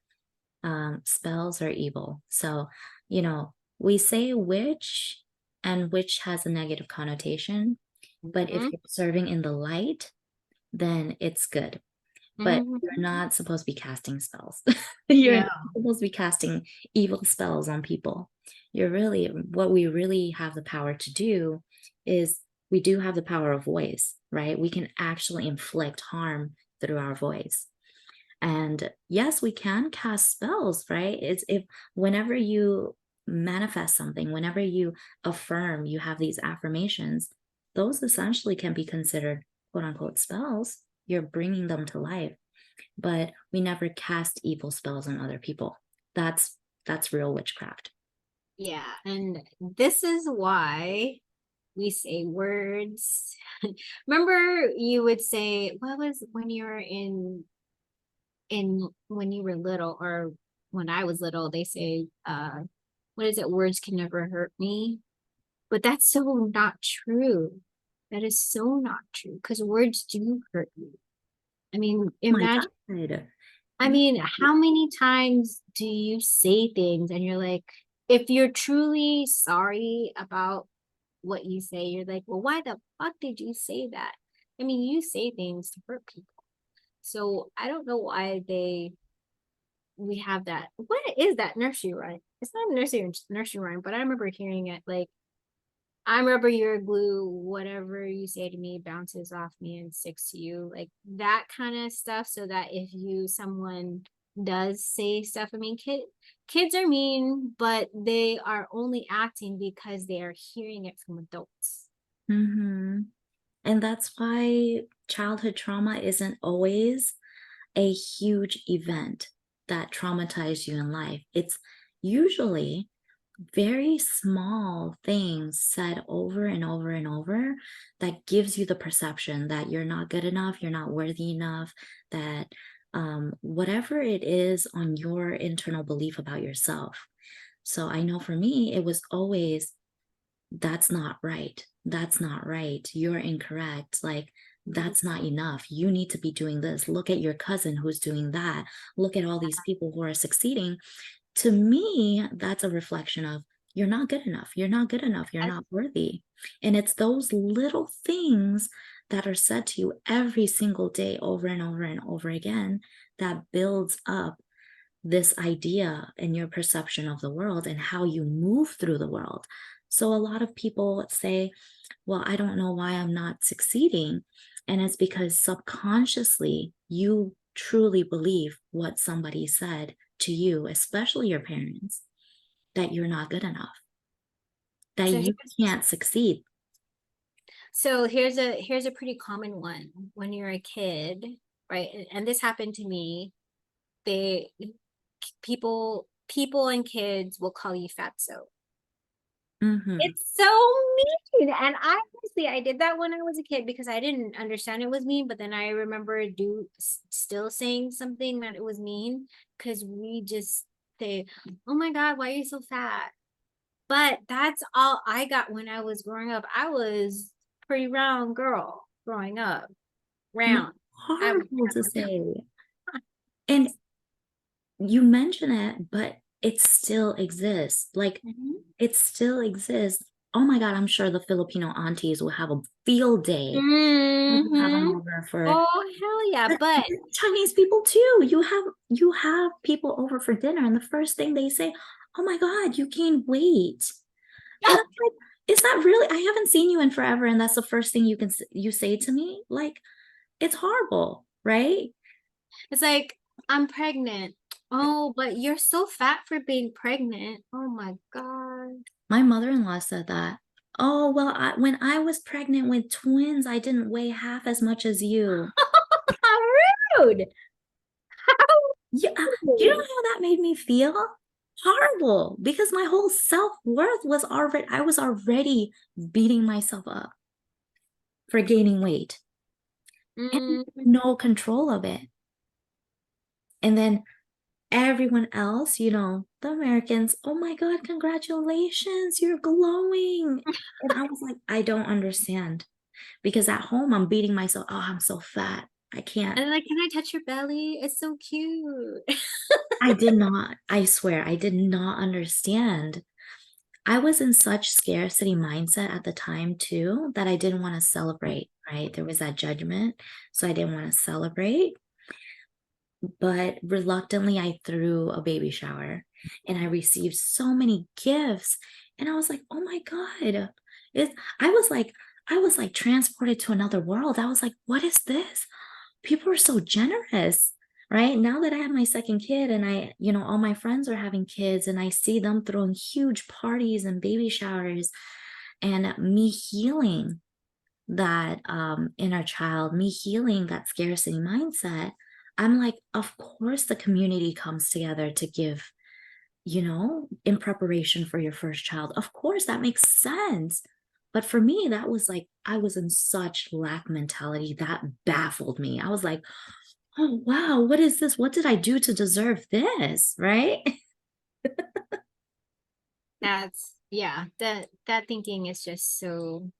spells are evil. So, we say witch, and witch has a negative connotation. But if Mm-hmm. you're serving in the light, then it's good. But Mm-hmm. you're not supposed to be casting spells. You're No. not supposed to be casting evil spells on people. What we really have the power to do is we do have the power of voice, right? We can actually inflict harm through our voice. And yes, we can cast spells, right? It's if whenever you manifest something, whenever you affirm, you have these affirmations, those essentially can be considered quote unquote spells. You're bringing them to life, but we never cast evil spells on other people. That's real witchcraft. Yeah. And this is why we say words. Remember, you would say, what was when you were in when you were little, or when I was little, they say, what is it? Words can never hurt me. But that's so not true. That is so not true because words do hurt you. I mean, My imagine, God. I mean, how many times do you say things and you're like, if you're truly sorry about what you say, you're like, well, why the fuck did you say that? I mean, you say things to hurt people. So I don't know why we have that. What is that nursery rhyme? It's not a nursery rhyme, but I remember hearing it like, I'm rubber, you're glue, whatever you say to me bounces off me and sticks to you, like that kind of stuff. So that if someone does say stuff, I mean, kids are mean, but they are only acting because they are hearing it from adults. Mm-hmm. And that's why childhood trauma isn't always a huge event that traumatized you in life. It's usually very small things said over and over and over that gives you the perception that you're not good enough, you're not worthy enough, that whatever it is on your internal belief about yourself. So I know for me, it was always, that's not right. That's not right. You're incorrect. Like, that's not enough. You need to be doing this. Look at your cousin who's doing that. Look at all these people who are succeeding. To me, that's a reflection of you're not good enough. You're not good enough. You're not worthy. And it's those little things that are said to you every single day over and over and over again that builds up this idea and your perception of the world and how you move through the world. So a lot of people say, well, I don't know why I'm not succeeding. And it's because subconsciously you truly believe what somebody said to you, especially your parents, that you're not good enough, that So you can't succeed. here's a pretty common one when you're a kid, right? And this happened to me. They people and kids will call you fatso. Mm-hmm. It's so mean. And I honestly, I did that when I was a kid because I didn't understand it was mean. But then I remember still saying something that it was mean because we just say, "Oh my God, why are you so fat?" But that's all I got when I was growing up. I was a pretty round girl growing up. And it's Round. I was horrible to round. say. And you mention it, but it still exists. Like, Mhm. it still exists. Oh my God, I'm sure the Filipino aunties will have a field day. You have them Mm-hmm. over for, Oh hell yeah! but But Chinese people too. You have people over for dinner, and the first thing they say, "Oh my God, you gained weight." And I'm like, Is that really? I haven't seen you in forever, and that's the first thing you say to me? Like, it's horrible, right? It's like, I'm pregnant. Oh, but you're so fat for being pregnant. Oh my God. My mother-in-law said that. Oh, well, when I was pregnant with twins, I didn't weigh half as much as you. How rude. Yeah, do you know how that made me feel? Horrible, because my whole self-worth was already, I was already beating myself up for gaining weight and Mm. no control of it. And then everyone else, the Americans, oh my God, congratulations, you're glowing. And I was like, I don't understand because at home I'm beating myself. Oh, I'm so fat. I can't. And like, can I touch your belly? It's so cute. I did not, I swear, I did not understand. I was in such scarcity mindset at the time too that I didn't want to celebrate, right? There was that judgment. So I didn't want to celebrate. But reluctantly, I threw a baby shower and I received so many gifts. And I was like, oh my God. It, I was like, I was like transported to another world. I was like, what is this? People are so generous, right? Now that I have my second kid and all my friends are having kids and I see them throwing huge parties and baby showers and me healing that inner child, me healing that scarcity mindset, I'm like, of course, the community comes together to give, in preparation for your first child. Of course, that makes sense. But for me, that was like, I was in such lack mentality that baffled me. I was like, oh, wow, what is this? What did I do to deserve this? Right? That's yeah, that thinking is just so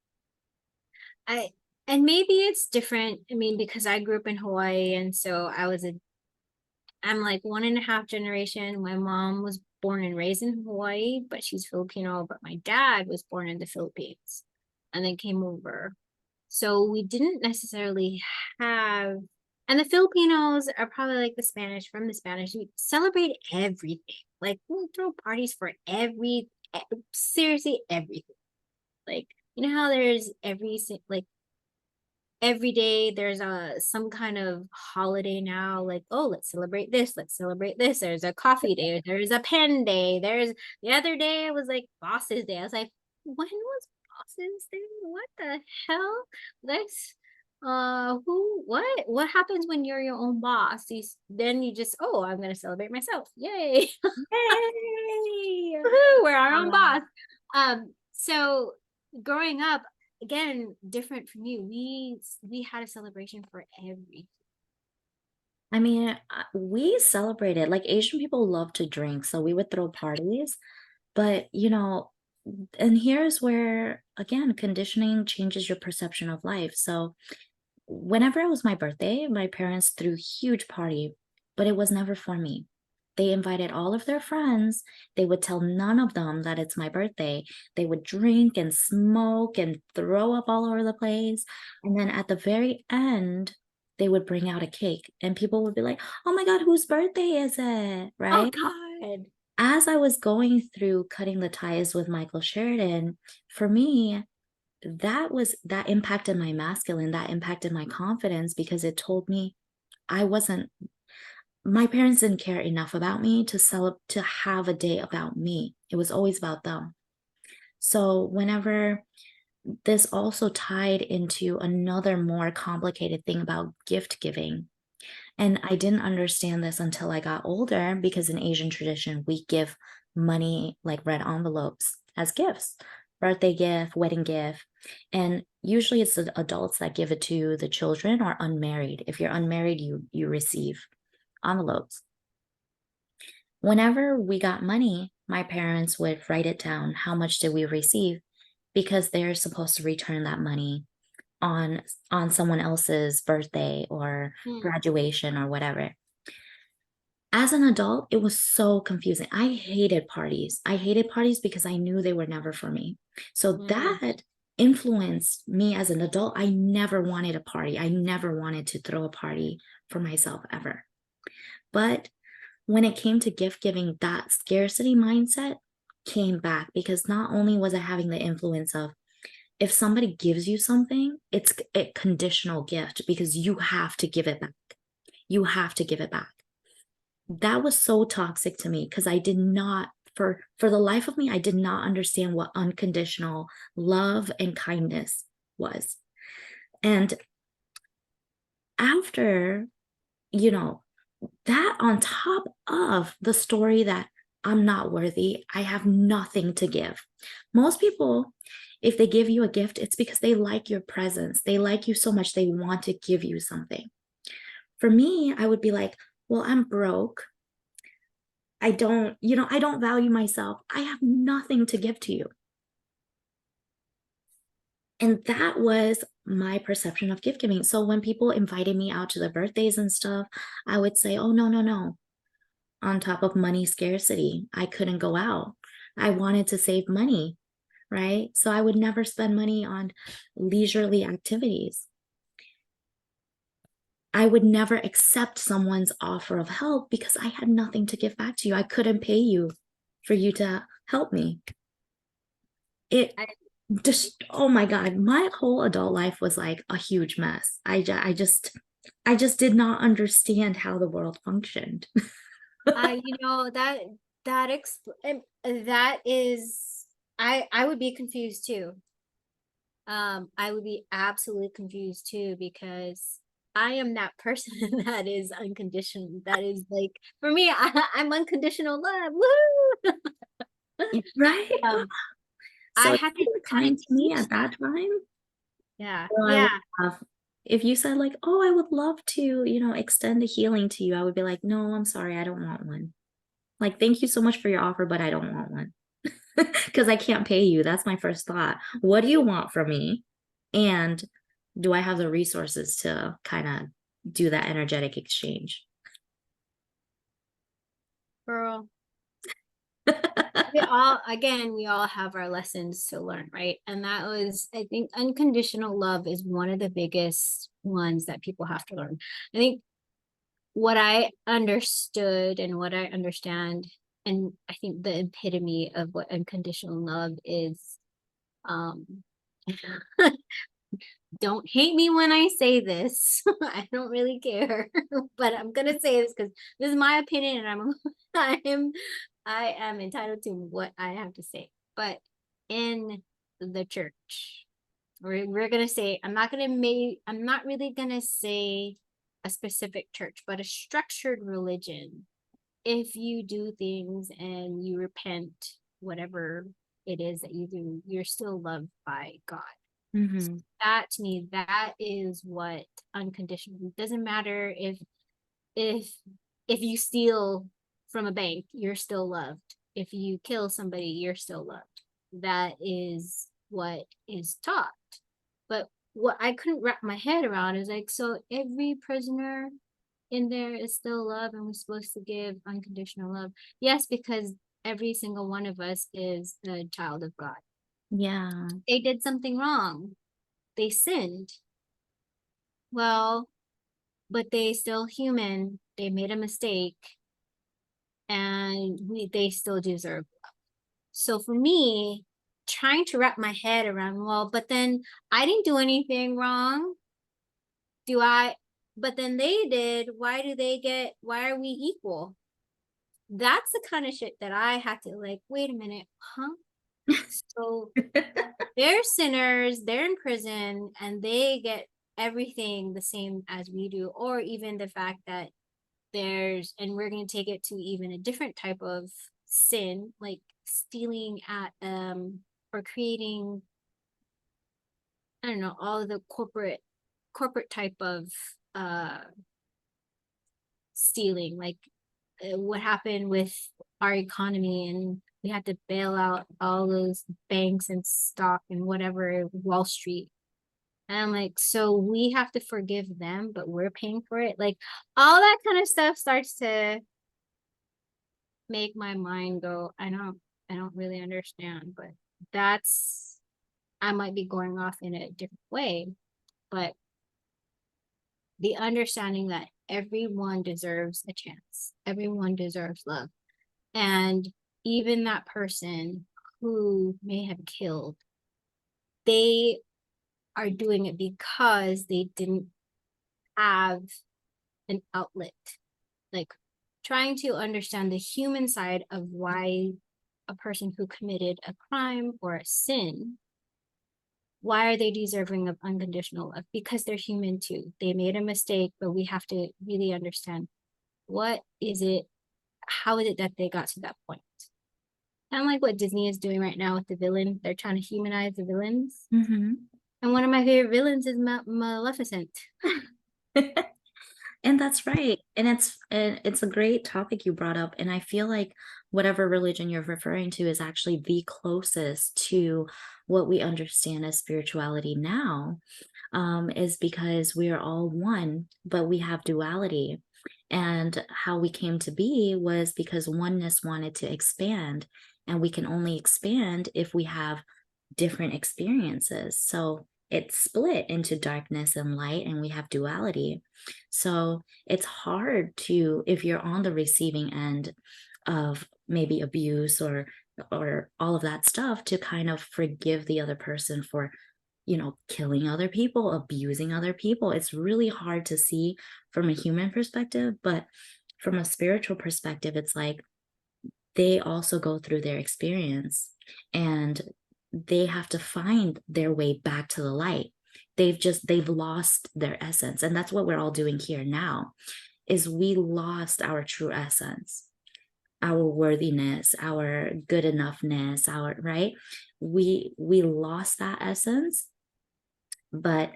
I and maybe it's different. I mean, because I grew up in Hawaii and so I'm like one and a half generation. My mom was born and raised in Hawaii, but she's Filipino, but my dad was born in the Philippines and then came over. So we didn't necessarily have, and the Filipinos are probably like the Spanish from the Spanish. We celebrate everything. Like we throw parties for seriously everything. Like, you know how there's like every day there's some kind of holiday now, like, oh, let's celebrate this, let's celebrate this. There's a coffee day, there's a pen day, there's the other day it was like bosses day. I was like, when was bosses day? What the hell? Let's what happens when you're your own boss? Then you just, oh, I'm gonna celebrate myself, yay. Yay! Woohoo, we're our own boss. So growing up, again, different from you. We had a celebration for every. I mean, we celebrated, like Asian people love to drink, so we would throw parties. But, and here's where, again, conditioning changes your perception of life. So, whenever it was my birthday, my parents threw a huge party, but it was never for me. They invited all of their friends. They would tell none of them that it's my birthday. They would drink and smoke and throw up all over the place. And then at the very end, they would bring out a cake and people would be like, oh my God, whose birthday is it? Oh Right? God. As I was going through cutting the ties with Michael Sheridan, for me, that impacted my masculine, that impacted my confidence because it told me I wasn't my parents didn't care enough about me to have a day about me. It was always about them. So whenever this also tied into another more complicated thing about gift giving. And I didn't understand this until I got older because in Asian tradition, we give money like red envelopes as gifts, birthday gift, wedding gift. And usually it's the adults that give it to the children or unmarried. If you're unmarried, you receive envelopes. Whenever we got money, my parents would write it down. How much did we receive? Because they're supposed to return that money on on someone else's birthday or Hmm. graduation or whatever. As an adult, it was so confusing. I hated parties. I hated parties because I knew they were never for me. So Hmm. that influenced me as an adult. I never wanted a party. I never wanted to throw a party for myself ever. But when it came to gift giving, that scarcity mindset came back because not only was I having the influence of if somebody gives you something, it's a conditional gift because you have to give it back. You have to give it back. That was so toxic to me because I did not for the life of me, I did not understand what unconditional love and kindness was. And after, you know, that on top of the story that I'm not worthy, I have nothing to give. Most people, if they give you a gift, it's because they like your presence. They like you so much, they want to give you something. For me, I would be like, well, I'm broke. I don't value myself. I have nothing to give to you. And that was my perception of gift giving. So when people invited me out to their birthdays and stuff, I would say, oh, no, no, no. On top of money scarcity, I couldn't go out. I wanted to save money, right? So I would never spend money on leisurely activities. I would never accept someone's offer of help because I had nothing to give back to you. I couldn't pay you for you to help me. It I, just, oh my God, my whole adult life was like a huge mess. I just did not understand how the world functioned. you know, that is, I would be confused too. I would be absolutely confused too because I am that person that is unconditional. That is like for me, I'm unconditional love. Woo! Right? Um, I So if had to you were kind of kind to me teach at that. that time, Yeah, well, I yeah. would have, if you said like, oh, I would love to, extend a healing to you, I would be like, no, I'm sorry, I don't want one. Like, thank you so much for your offer, but I don't want one because I can't pay you. That's my first thought. What do you want from me? And do I have the resources to kind of do that energetic exchange? Girl, we all have our lessons to learn, right? And that was, I think, unconditional love is one of the biggest ones that people have to learn. I think what I understood and what I understand, and I think the epitome of what unconditional love is, um, don't hate me when I say this. I don't really care, but I'm gonna say this because this is my opinion, and I am entitled to what I have to say. But in the church, we're gonna say I'm not really gonna say a specific church, but a structured religion. If you do things and you repent, whatever it is that you do, you're still loved by God. Mm-hmm. That to me, that is what unconditional. It doesn't matter if if you steal from a bank, you're still loved. If you kill somebody, you're still loved. That is what is taught. But what I couldn't wrap my head around is like, so every prisoner in there is still love, and we're supposed to give unconditional love. Yes, because every single one of us is a child of God. Yeah. They did something wrong. They sinned. Well, but they still human. They made a mistake, and they still deserve. So for me, trying to wrap my head around, well, but then I didn't do anything wrong. Do I? But then they did. Why are we equal? That's the kind of shit that I had to like, wait a minute, huh? So they're sinners, they're in prison, and they get everything the same as we do, or even the fact that and we're going to take it to even a different type of sin, like stealing at or creating, I don't know, all of the corporate type of uh stealing, like what happened with our economy, and we had to bail out all those banks and stock and whatever, Wall Street. And I'm like, so we have to forgive them, but we're paying for it. Like all that kind of stuff starts to make my mind go, I don't really understand, but that's I might be going off in a different way, but the understanding that everyone deserves a chance. Everyone deserves love. And even that person who may have killed, they are doing it because they didn't have an outlet. Like trying to understand the human side of why a person who committed a crime or a sin, why are they deserving of unconditional love? Because they're human too. They made a mistake, but we have to really understand what is it, how is it that they got to that point? Kind of like what Disney is doing right now with the villain. They're trying to humanize the villains. Hmm. And one of my favorite villains is Maleficent. And that's right. And it's a great topic you brought up. And I feel like whatever religion you're referring to is actually the closest to what we understand as spirituality now, is because we are all one, but we have duality. And how we came to be was because oneness wanted to expand, and we can only expand if we have different experiences. So it's split into darkness and light, and we have duality. So it's hard to, if you're on the receiving end of maybe abuse or all of that stuff, to kind of forgive the other person for, killing other people, abusing other people. It's really hard to see from a human perspective, but from a spiritual perspective, it's like they also go through their experience, and they have to find their way back to the light. They've lost their essence, and that's what we're all doing here now, is we lost our true essence, our worthiness, our good enoughness, our right. We lost that essence, but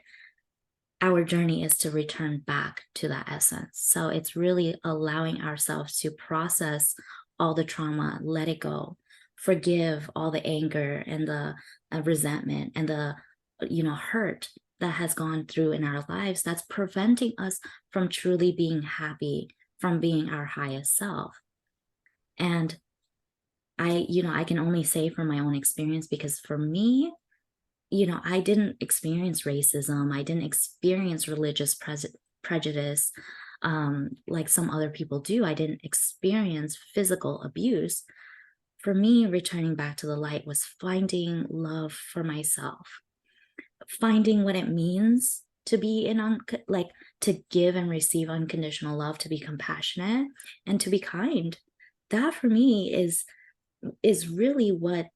our journey is to return back to that essence. So it's really allowing ourselves to process all the trauma, let it go, forgive all the anger and the resentment and the hurt that has gone through in our lives, that's preventing us from truly being happy, from being our highest self. And I can only say from my own experience, because for me, I didn't experience racism. I didn't experience religious prejudice, like some other people do. I didn't experience physical abuse. For me, returning back to the light was finding love for myself, finding what it means to be like to give and receive unconditional love, to be compassionate and to be kind. That for me is really what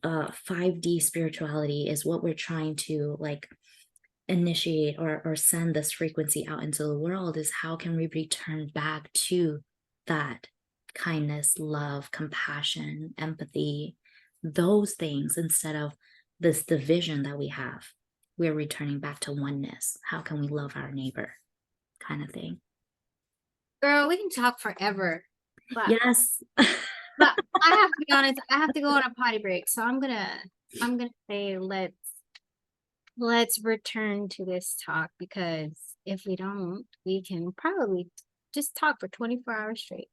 5D spirituality is, what we're trying to like initiate or send this frequency out into the world, is how can we return back to that kindness, love, compassion, empathy, those things, instead of this division that we have. We're returning back to oneness. How can we love our neighbor, kind of thing. Girl, we can talk forever. But Yes. but I have to be honest, I have to go on a potty break. So I'm gonna say let's return to this talk, because if we don't, we can probably just talk for 24 hours straight.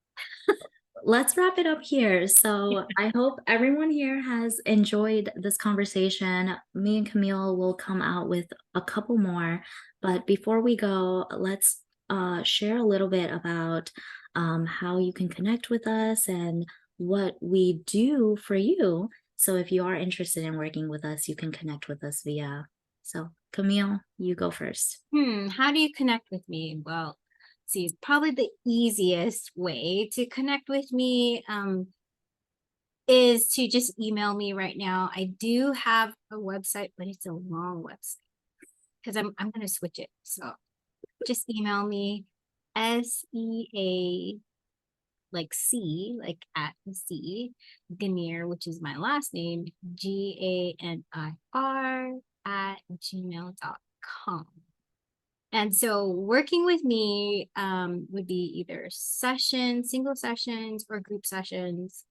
Let's wrap it up here. So I hope everyone here has enjoyed this conversation. Me and Camille will come out with a couple more, but before we go, let's share a little bit about how you can connect with us and what we do for you. So if you are interested in working with us, you can connect with us via. So Camille, you go first. How do you connect with me? Well, see, probably the easiest way to connect with me is to just email me right now. I do have a website, but it's a long website because I'm gonna switch it. So just email me SEA like C, like at the C, Ganir, which is my last name, GANIR at gmail.com. And so working with me would be either sessions, single sessions, or group sessions.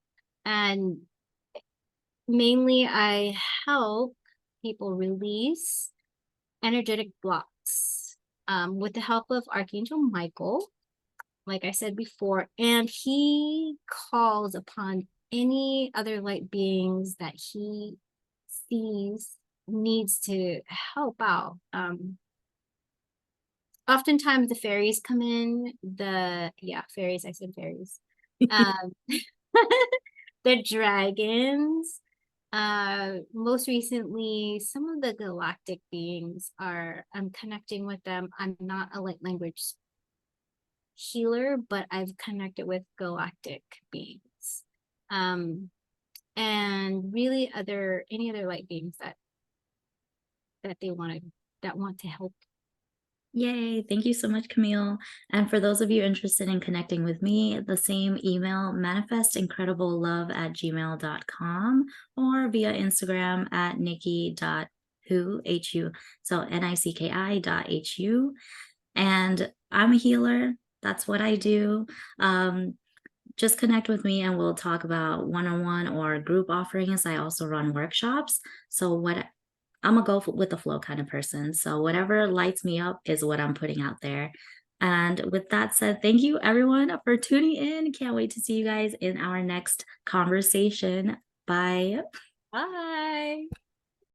And mainly I help people release energetic blocks with the help of Archangel Michael, like I said before, and he calls upon any other light beings that he sees needs to help out. Oftentimes the fairies come in, fairies, I said fairies. Um, the dragons. Most recently, some of the galactic beings are, I'm connecting with them. I'm not a light language healer, but I've connected with galactic beings. Um, and really other any other light beings that they want to that want to help. Yay. Thank you so much, Camille. And for those of you interested in connecting with me, the same email, manifestincrediblelove@gmail.com, or via Instagram at nikki.hu, H-U, so NICKI.HU. And I'm a healer. That's what I do. Just connect with me and we'll talk about one-on-one or group offerings. I also run workshops. So what I'm a with the flow kind of person. So whatever lights me up is what I'm putting out there. And with that said, thank you everyone for tuning in. Can't wait to see you guys in our next conversation. Bye. Bye.